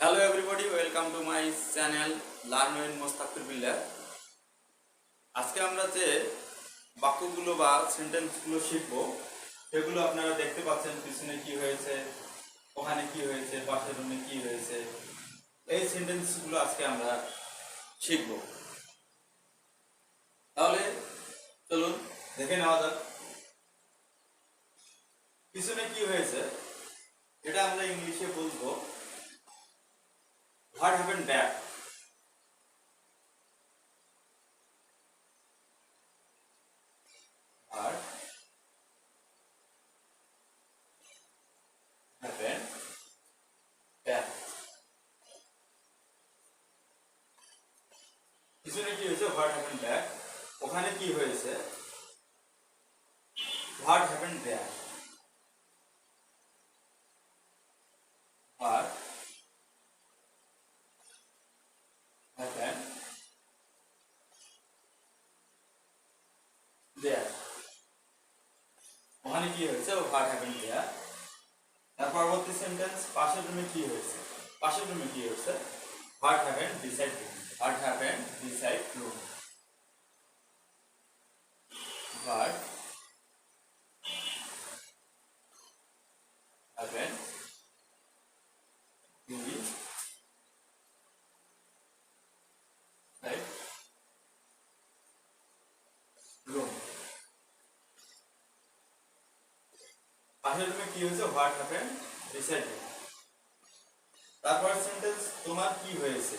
Hello everybody, welcome to my channel Learn with Mustaqbil Billah. আজকে আমরা যে বাক্যগুলো বা সেন্টেন্সগুলো শিখব সেগুলো আপনারা দেখতে পাচ্ছেন পিছনে কি হয়েছে, ওখানে কি হয়েছে, পাশের রুমে কি হয়েছে। এই সেন্টেন্সগুলো আজকে আমরা শিখব। তাহলে চলুন দেখে নেওয়া যাক পিছনে কি হয়েছে। এটা আমরা ইংলিশে বলবো হোয়াট হ্যাপেন ব্যাক। আর হ্যাপেন ব্যাক পিছনে কি হয়েছে হোয়াট হ্যাপেন ব্যাক, ওখানে কি হয়েছে what happen there. What happen there, ওখানে কি হয়েছে হোয়াট হ্যাপেন দেয়ার। তার পরবর্তী সেন্টেন্স পাশের রুমে কি হয়েছে, পাশের রুমে কি হয়েছে what happen beside room. What happen beside room. What happen beside room. পাশের রুমে কি হয়েছে হোয়াট হ্যাপেন বিসাইড রুম। তারপর সেন্টেন্স তোমার কি হয়েছে,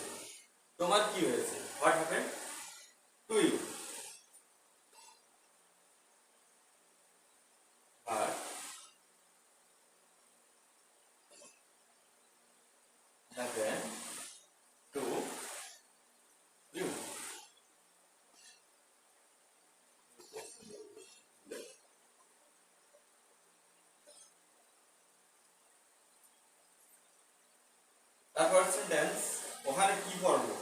তোমার কি হয়েছে what happen to you. What happen to you. তারপর সেন্টেন্স ওখানে কি পড়লো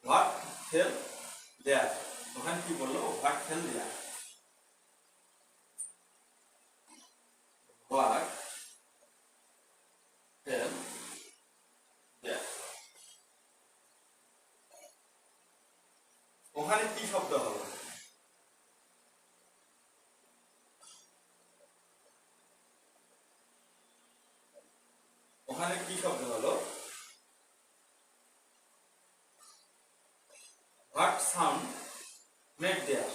হোয়াট ফেল দেয়ার, ওখানে কি বললো what fell there. What fell there, ওখানে কি শব্দ হলো ওখানে কি শব্দ হলো what sound made there.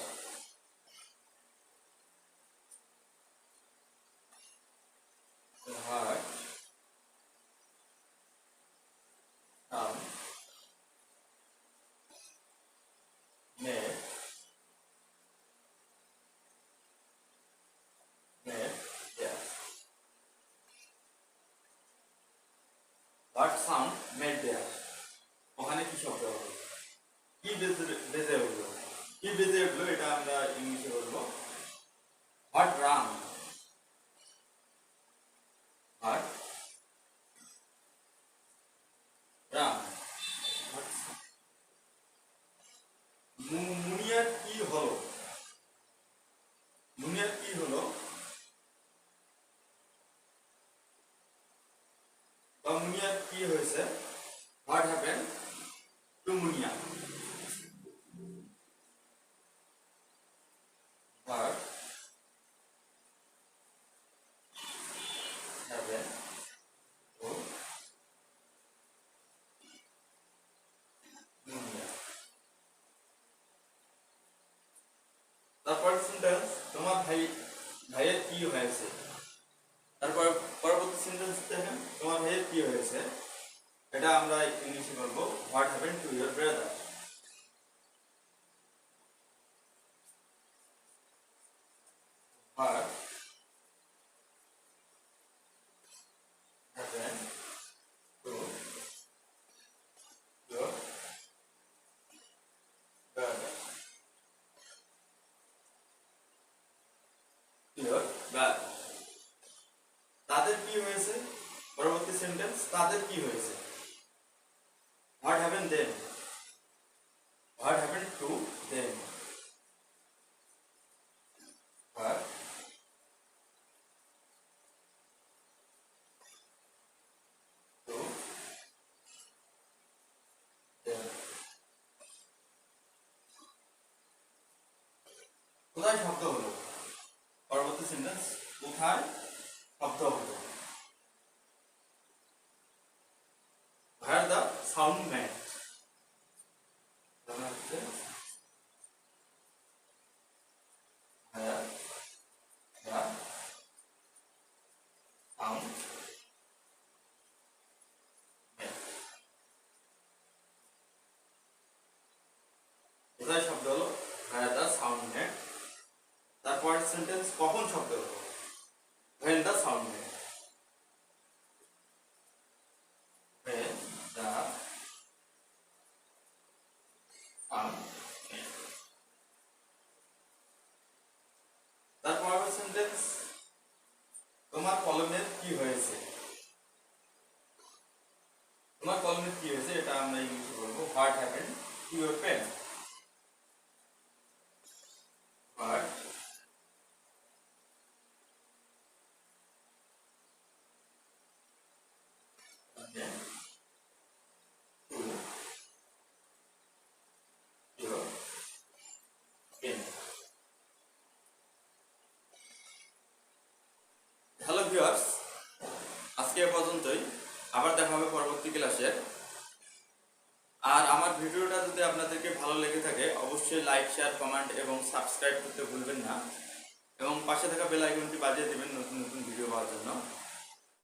What sound made there. What sound made দেয়ার, ওখানে কি শব্দ হলো, কি বেজে উঠলো, কি বেজে উঠলো। এটা আমরা ইংলিশে বলবো হোয়াট রাং। What wrong. মুনিয়ার কি হলো, মুনিয়ার কি হলো বা মুনিয়ার কি হয়েছে what happen to Munia. What happen to Munia. তারপর সেন্টেন্স তোমার ভাইয়ের কি হয়েছে। তারপর পরবর্তী সেন্টেন্স দেখেন তোমার ভাইয়ের কি হয়েছে, এটা আমরা ইংলিশে বলবো what happen to your brother. What happen to your brother. Your brother, তাদের কি হয়েছে, পরবর্তী সেন্টেন্স তাদের কি হয়েছে what happen them. What happen to them. What কোথায় শব্দ হতো? Where the sound met? Where the sound met. কোথায় শব্দ হলো? Where the sound met. তারপর সেন্টেন্স কখন শব্দ হলো? When the sound met. When the sound met. তারপর সেন্টেন্স তোমার কলমের কি হয়েছে? তোমার কলমের কি হয়েছে এটা আমরা ইংলিশে বলবো what happened to your pen. What hello viewers, আজকে এ পর্যন্তই। আবার দেখা হবে পরবর্তী ক্লাসে। আর আমার ভিডিওটা যদি আপনাদেরকে ভালো লেগে থাকে অবশ্যই লাইক, শেয়ার, কমেন্ট এবং সাবস্ক্রাইব করতে ভুলবেন না এবং পাশে থাকা বেল আইকনটি বাজিয়ে দেবেন নতুন নতুন ভিডিও পাওয়ার জন্য।